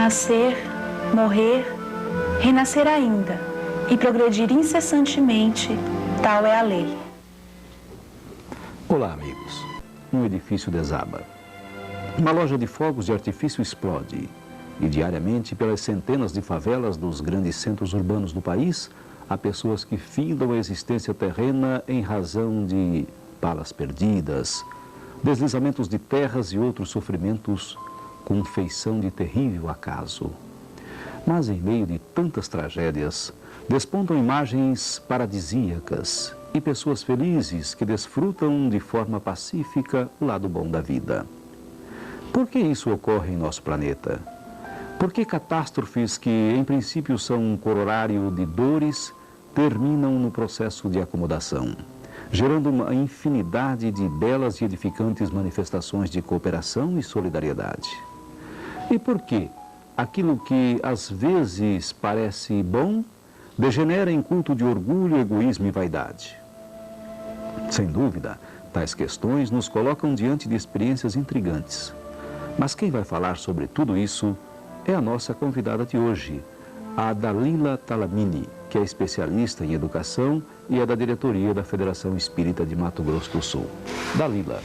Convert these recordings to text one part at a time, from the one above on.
nascer, morrer, renascer ainda e progredir incessantemente, tal é a lei. Olá, amigos. Um edifício desaba. Uma loja de fogos de artifício explode. E diariamente, pelas centenas de favelas dos grandes centros urbanos do país, há pessoas que findam a existência terrena em razão de balas perdidas, deslizamentos de terras e outros sofrimentos com feição de terrível acaso. Mas em meio de tantas tragédias, despontam imagens paradisíacas e pessoas felizes que desfrutam de forma pacífica o lado bom da vida. Por que isso ocorre em nosso planeta? Por que catástrofes que, em princípio, são um corolário de dores, terminam no processo de acomodação, gerando uma infinidade de belas e edificantes manifestações de cooperação e solidariedade? E por que aquilo que às vezes parece bom degenera em culto de orgulho, egoísmo e vaidade? Sem dúvida, tais questões nos colocam diante de experiências intrigantes. Mas quem vai falar sobre tudo isso é a nossa convidada de hoje, a Dalila Talamini, que é especialista em educação e é da diretoria da Federação Espírita de Mato Grosso do Sul. Dalila,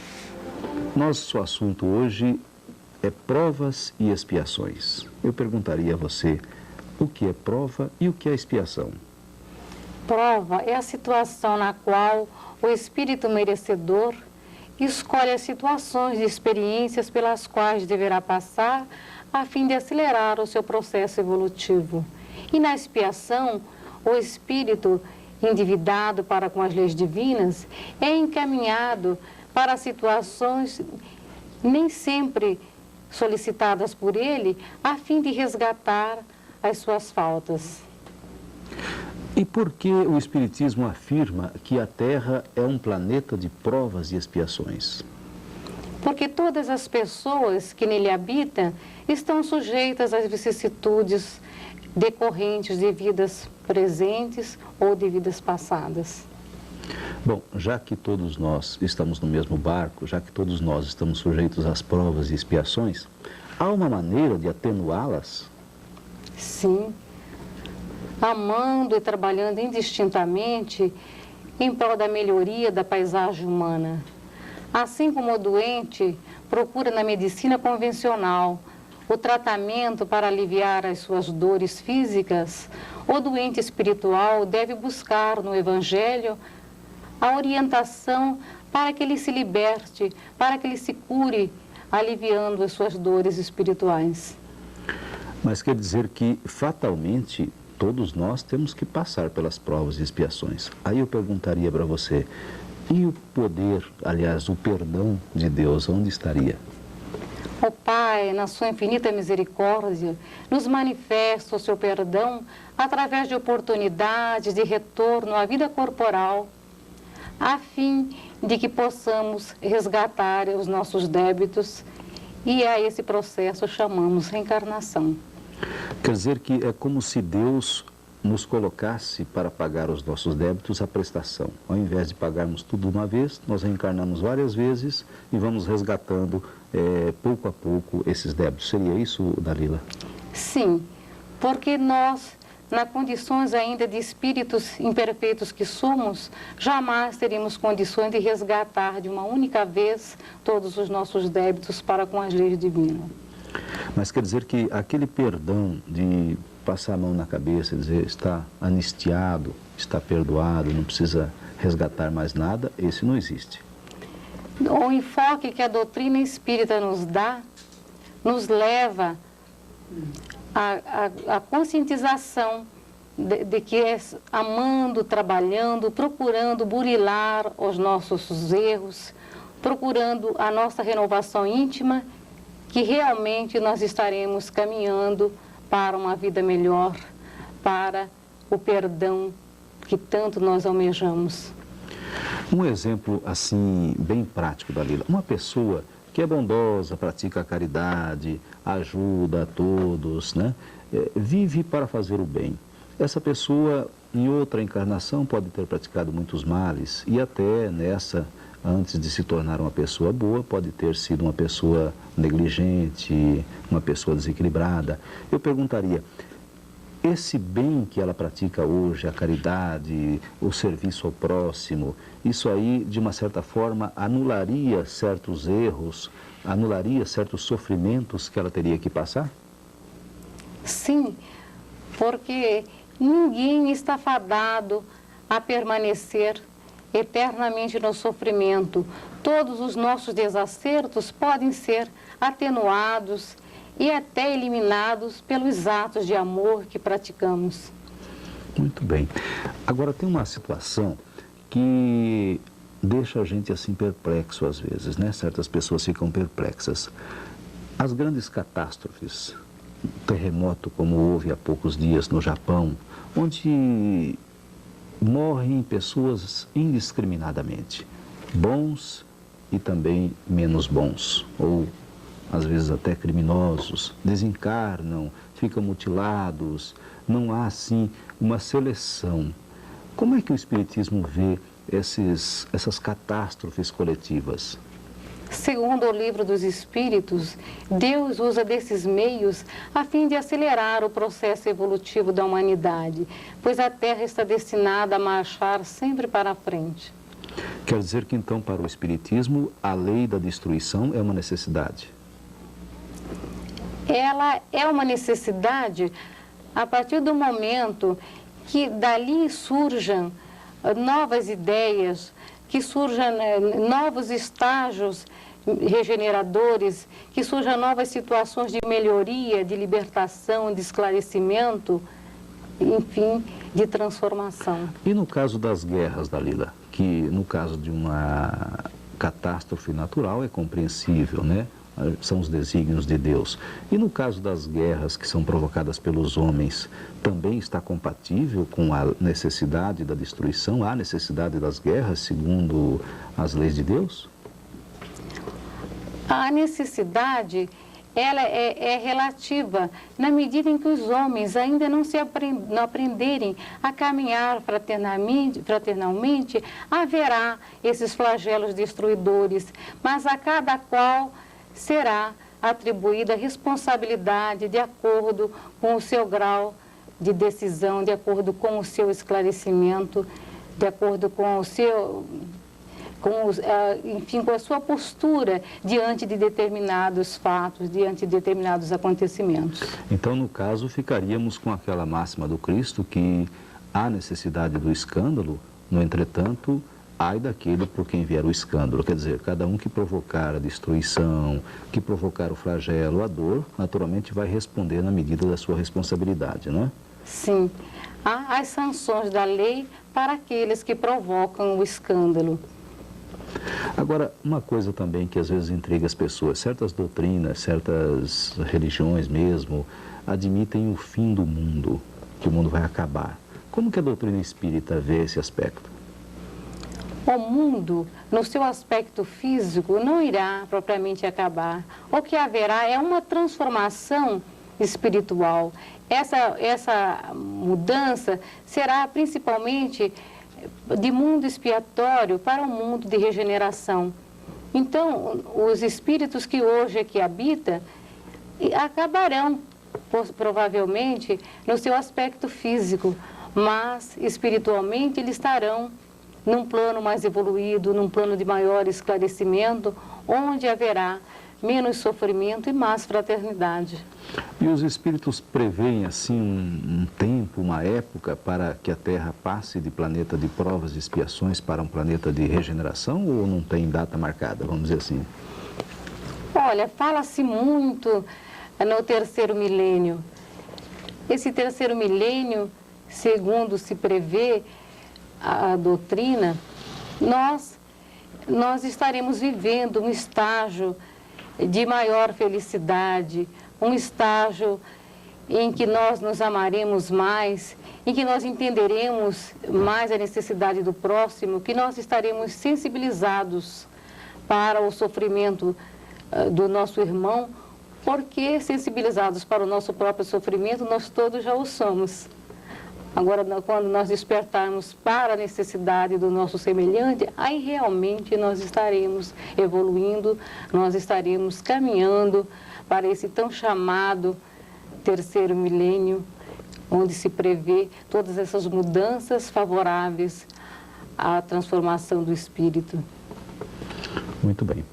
nosso assunto hoje é provas e expiações. Eu perguntaria a você o que é prova e o que é expiação. Prova é a situação na qual o espírito merecedor escolhe as situações e experiências pelas quais deverá passar a fim de acelerar o seu processo evolutivo. E na expiação, o espírito endividado para com as leis divinas é encaminhado para situações nem sempre solicitadas por ele a fim de resgatar as suas faltas. E por que o Espiritismo afirma que a Terra é um planeta de provas e expiações? Porque todas as pessoas que nele habitam estão sujeitas às vicissitudes decorrentes de vidas presentes ou de vidas passadas. Bom, já que todos nós estamos no mesmo barco, já que todos nós estamos sujeitos às provas e expiações, há uma maneira de atenuá-las? Sim. Amando e trabalhando indistintamente em prol da melhoria da paisagem humana. Assim como o doente procura na medicina convencional o tratamento para aliviar as suas dores físicas, o doente espiritual deve buscar no Evangelho a orientação para que ele se liberte, para que ele se cure, aliviando as suas dores espirituais. Mas quer dizer que, fatalmente, todos nós temos que passar pelas provas e expiações. Aí eu perguntaria para você, e o poder, aliás, o perdão de Deus, onde estaria? O Pai, na sua infinita misericórdia, nos manifesta o seu perdão através de oportunidades de retorno à vida corporal, a fim de que possamos resgatar os nossos débitos, e a esse processo chamamos reencarnação. Quer dizer que é como se Deus nos colocasse para pagar os nossos débitos a prestação. Ao invés de pagarmos tudo de uma vez, nós reencarnamos várias vezes e vamos resgatando pouco a pouco esses débitos. Seria isso, Dalila? Sim, porque nós, nas condições ainda de espíritos imperfeitos que somos, jamais teríamos condições de resgatar de uma única vez todos os nossos débitos para com as leis divinas. Mas quer dizer que aquele perdão de passar a mão na cabeça e dizer está anistiado, está perdoado, não precisa resgatar mais nada, esse não existe. O enfoque que a doutrina espírita nos dá, nos leva à conscientização de que é amando, trabalhando, procurando burilar os nossos erros, procurando a nossa renovação íntima, que realmente nós estaremos caminhando para uma vida melhor, para o perdão que tanto nós almejamos. Um exemplo, assim, bem prático, Dalila. Uma pessoa que é bondosa, pratica a caridade, ajuda a todos, né? Vive para fazer o bem. Essa pessoa, em outra encarnação, pode ter praticado muitos males e até nessa antes de se tornar uma pessoa boa, pode ter sido uma pessoa negligente, uma pessoa desequilibrada. Eu perguntaria, esse bem que ela pratica hoje, a caridade, o serviço ao próximo, isso aí, de uma certa forma, anularia certos erros, anularia certos sofrimentos que ela teria que passar? Sim, porque ninguém está fadado a permanecer eternamente no sofrimento. Todos os nossos desacertos podem ser atenuados e até eliminados pelos atos de amor que praticamos. Muito bem. Agora, tem uma situação que deixa a gente assim perplexo às vezes, né? Certas pessoas ficam perplexas. As grandes catástrofes, terremoto como houve há poucos dias no Japão, onde morrem pessoas indiscriminadamente, bons e também menos bons, ou às vezes até criminosos, desencarnam, ficam mutilados, não há assim uma seleção. Como é que o Espiritismo vê essas catástrofes coletivas? Segundo o Livro dos Espíritos, Deus usa desses meios a fim de acelerar o processo evolutivo da humanidade, pois a Terra está destinada a marchar sempre para frente. Quer dizer que então, para o Espiritismo, a lei da destruição é uma necessidade? Ela é uma necessidade a partir do momento que dali surjam novas ideias, que surjam novos estágios regeneradores, que surjam novas situações de melhoria, de libertação, de esclarecimento, enfim, de transformação. E no caso das guerras, Dalila, que no caso de uma catástrofe natural é compreensível, né? São os desígnios de Deus. E no caso das guerras que são provocadas pelos homens, também está compatível com a necessidade da destruição, a necessidade das guerras, segundo as leis de Deus? A necessidade, ela é relativa na medida em que os homens ainda não aprenderem a caminhar fraternalmente, haverá esses flagelos destruidores, mas a cada qual será atribuída a responsabilidade de acordo com o seu grau de decisão, de acordo com o seu esclarecimento, de acordo com o seu, enfim, com a sua postura diante de determinados fatos, diante de determinados acontecimentos. Então, no caso, ficaríamos com aquela máxima do Cristo que há necessidade do escândalo, no entretanto, ai daquele por quem vier o escândalo. Quer dizer, cada um que provocar a destruição, que provocar o flagelo, a dor, naturalmente vai responder na medida da sua responsabilidade, não é? Sim. Há as sanções da lei para aqueles que provocam o escândalo. Agora, uma coisa também que às vezes intriga as pessoas, certas doutrinas, certas religiões mesmo, admitem o fim do mundo, que o mundo vai acabar. Como que a doutrina espírita vê esse aspecto? O mundo, no seu aspecto físico, não irá propriamente acabar. O que haverá é uma transformação espiritual. Essa mudança será principalmente de mundo expiatório para um mundo de regeneração. Então, os espíritos que hoje aqui habitam acabarão, provavelmente, no seu aspecto físico, mas espiritualmente eles estarão num plano mais evoluído, num plano de maior esclarecimento, onde haverá menos sofrimento e mais fraternidade. E os espíritos preveem, assim, um tempo, uma época para que a Terra passe de planeta de provas e expiações para um planeta de regeneração, ou não tem data marcada, vamos dizer assim? Olha, fala-se muito no terceiro milênio. Esse terceiro milênio, segundo se prevê a doutrina, nós estaremos vivendo um estágio de maior felicidade, um estágio em que nós nos amaremos mais, em que nós entenderemos mais a necessidade do próximo, que nós estaremos sensibilizados para o sofrimento do nosso irmão, porque sensibilizados para o nosso próprio sofrimento, nós todos já o somos. Agora, quando nós despertarmos para a necessidade do nosso semelhante, aí realmente nós estaremos evoluindo, nós estaremos caminhando para esse tão chamado terceiro milênio, onde se prevê todas essas mudanças favoráveis à transformação do espírito. Muito bem.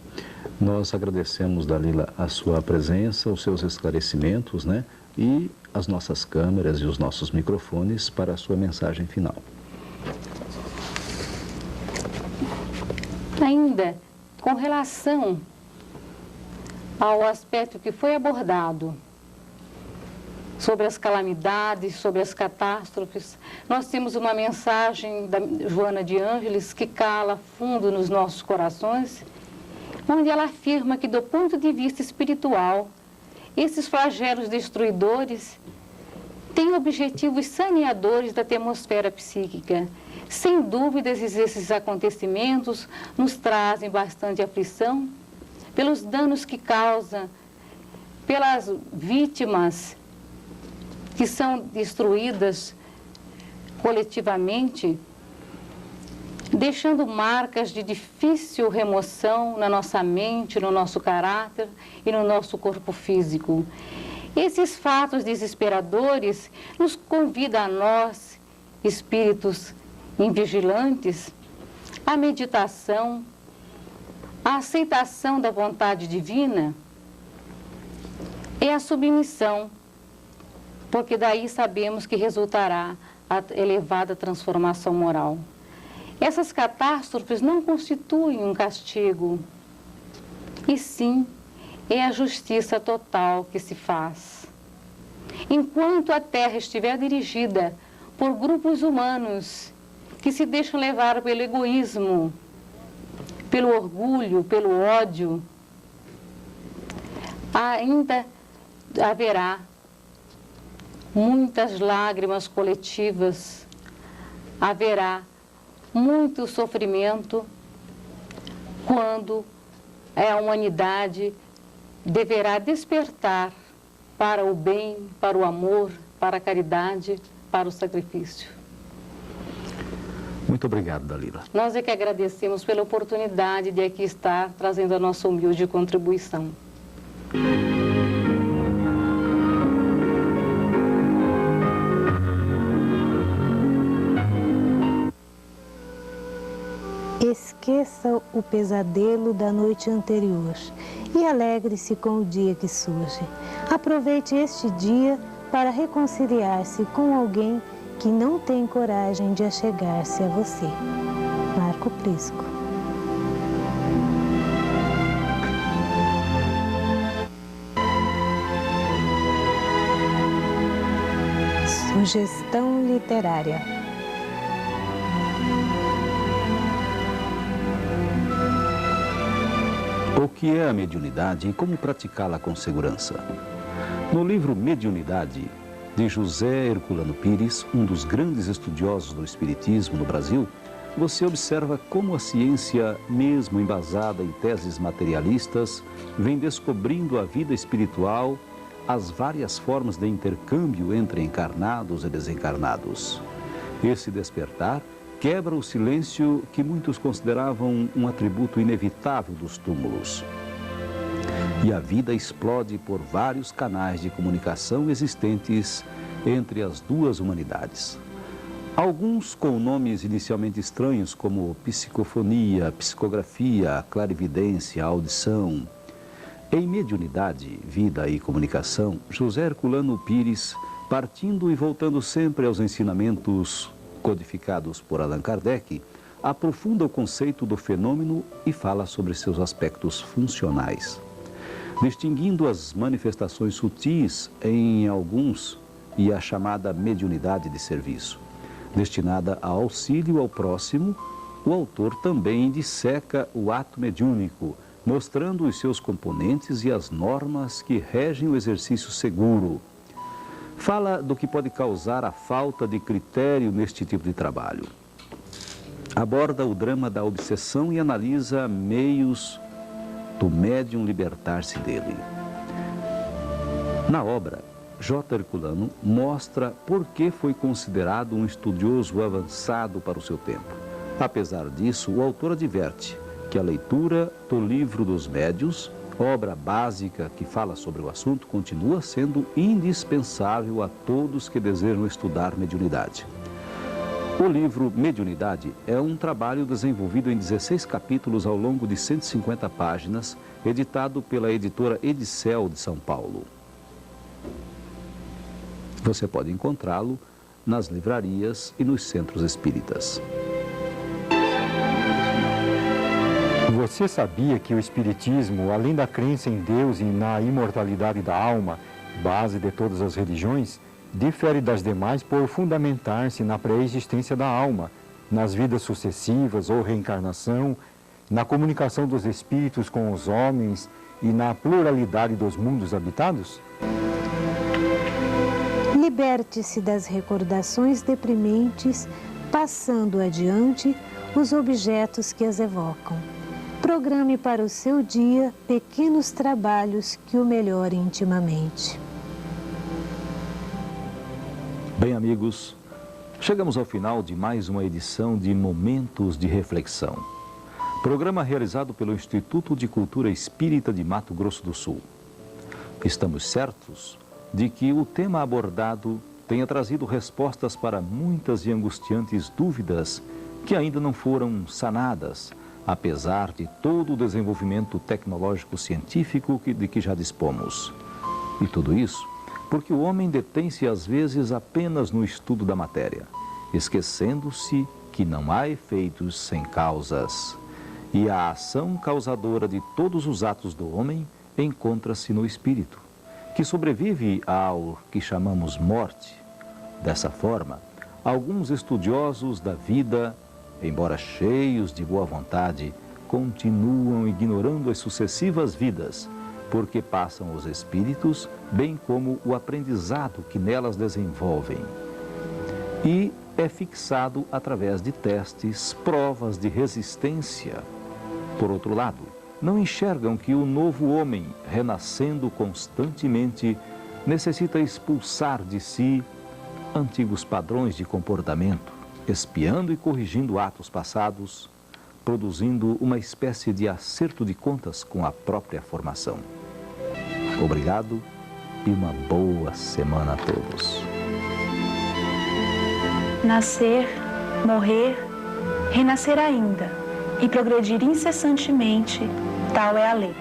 Nós agradecemos, Dalila, a sua presença, os seus esclarecimentos, né? E as nossas câmeras e os nossos microfones para a sua mensagem final. Ainda, com relação ao aspecto que foi abordado, sobre as calamidades, sobre as catástrofes, nós temos uma mensagem da Joana de Ângeles que cala fundo nos nossos corações, onde ela afirma que, do ponto de vista espiritual, esses flagelos destruidores têm objetivos saneadores da atmosfera psíquica. Sem dúvidas, esses acontecimentos nos trazem bastante aflição pelos danos que causam, pelas vítimas que são destruídas coletivamente, deixando marcas de difícil remoção na nossa mente, no nosso caráter e no nosso corpo físico. Esses fatos desesperadores nos convidam a nós, espíritos invigilantes, à meditação, à aceitação da vontade divina e à submissão, porque daí sabemos que resultará a elevada transformação moral. Essas catástrofes não constituem um castigo, e sim é a justiça total que se faz. Enquanto a Terra estiver dirigida por grupos humanos que se deixam levar pelo egoísmo, pelo orgulho, pelo ódio, ainda haverá muitas lágrimas coletivas, haverá muito sofrimento quando a humanidade deverá despertar para o bem, para o amor, para a caridade, para o sacrifício. Muito obrigado, Dalila. Nós é que agradecemos pela oportunidade de aqui estar trazendo a nossa humilde contribuição. Esqueça o pesadelo da noite anterior e alegre-se com o dia que surge. Aproveite este dia para reconciliar-se com alguém que não tem coragem de achegar-se a você. Marco Prisco. Sugestão literária. O que é a mediunidade e como praticá-la com segurança? No livro Mediunidade, de José Herculano Pires, um dos grandes estudiosos do espiritismo no Brasil, você observa como a ciência, mesmo embasada em teses materialistas, vem descobrindo a vida espiritual, as várias formas de intercâmbio entre encarnados e desencarnados. Esse despertar quebra o silêncio que muitos consideravam um atributo inevitável dos túmulos. E a vida explode por vários canais de comunicação existentes entre as duas humanidades. Alguns com nomes inicialmente estranhos, como psicofonia, psicografia, clarividência, audição. Em Mediunidade, Vida e Comunicação, José Herculano Pires, partindo e voltando sempre aos ensinamentos codificados por Allan Kardec, aprofunda o conceito do fenômeno e fala sobre seus aspectos funcionais, distinguindo as manifestações sutis em alguns e a chamada mediunidade de serviço. Destinada ao auxílio ao próximo, o autor também disseca o ato mediúnico, mostrando os seus componentes e as normas que regem o exercício seguro. Fala do que pode causar a falta de critério neste tipo de trabalho. Aborda o drama da obsessão e analisa meios do médium libertar-se dele. Na obra, J. Herculano mostra por que foi considerado um estudioso avançado para o seu tempo. Apesar disso, o autor adverte que a leitura do Livro dos Médiuns, obra básica que fala sobre o assunto, continua sendo indispensável a todos que desejam estudar mediunidade. O livro Mediunidade é um trabalho desenvolvido em 16 capítulos ao longo de 150 páginas, editado pela editora Edicel de São Paulo. Você pode encontrá-lo nas livrarias e nos centros espíritas. Você sabia que o Espiritismo, além da crença em Deus e na imortalidade da alma, base de todas as religiões, difere das demais por fundamentar-se na pré-existência da alma, nas vidas sucessivas ou reencarnação, na comunicação dos espíritos com os homens e na pluralidade dos mundos habitados? Liberte-se das recordações deprimentes, passando adiante os objetos que as evocam. Programe para o seu dia pequenos trabalhos que o melhorem intimamente. Bem, amigos, chegamos ao final de mais uma edição de Momentos de Reflexão. Programa realizado pelo Instituto de Cultura Espírita de Mato Grosso do Sul. Estamos certos de que o tema abordado tenha trazido respostas para muitas e angustiantes dúvidas que ainda não foram sanadas, apesar de todo o desenvolvimento tecnológico científico de que já dispomos. E tudo isso porque o homem detém-se às vezes apenas no estudo da matéria, esquecendo-se que não há efeitos sem causas. E a ação causadora de todos os atos do homem encontra-se no espírito, que sobrevive ao que chamamos morte. Dessa forma, alguns estudiosos da vida, embora cheios de boa vontade, continuam ignorando as sucessivas vidas, porque passam os espíritos, bem como o aprendizado que nelas desenvolvem. E é fixado através de testes, provas de resistência. Por outro lado, não enxergam que o novo homem, renascendo constantemente, necessita expulsar de si antigos padrões de comportamento, espiando e corrigindo atos passados, produzindo uma espécie de acerto de contas com a própria formação. Obrigado e uma boa semana a todos. Nascer, morrer, renascer ainda e progredir incessantemente, tal é a lei.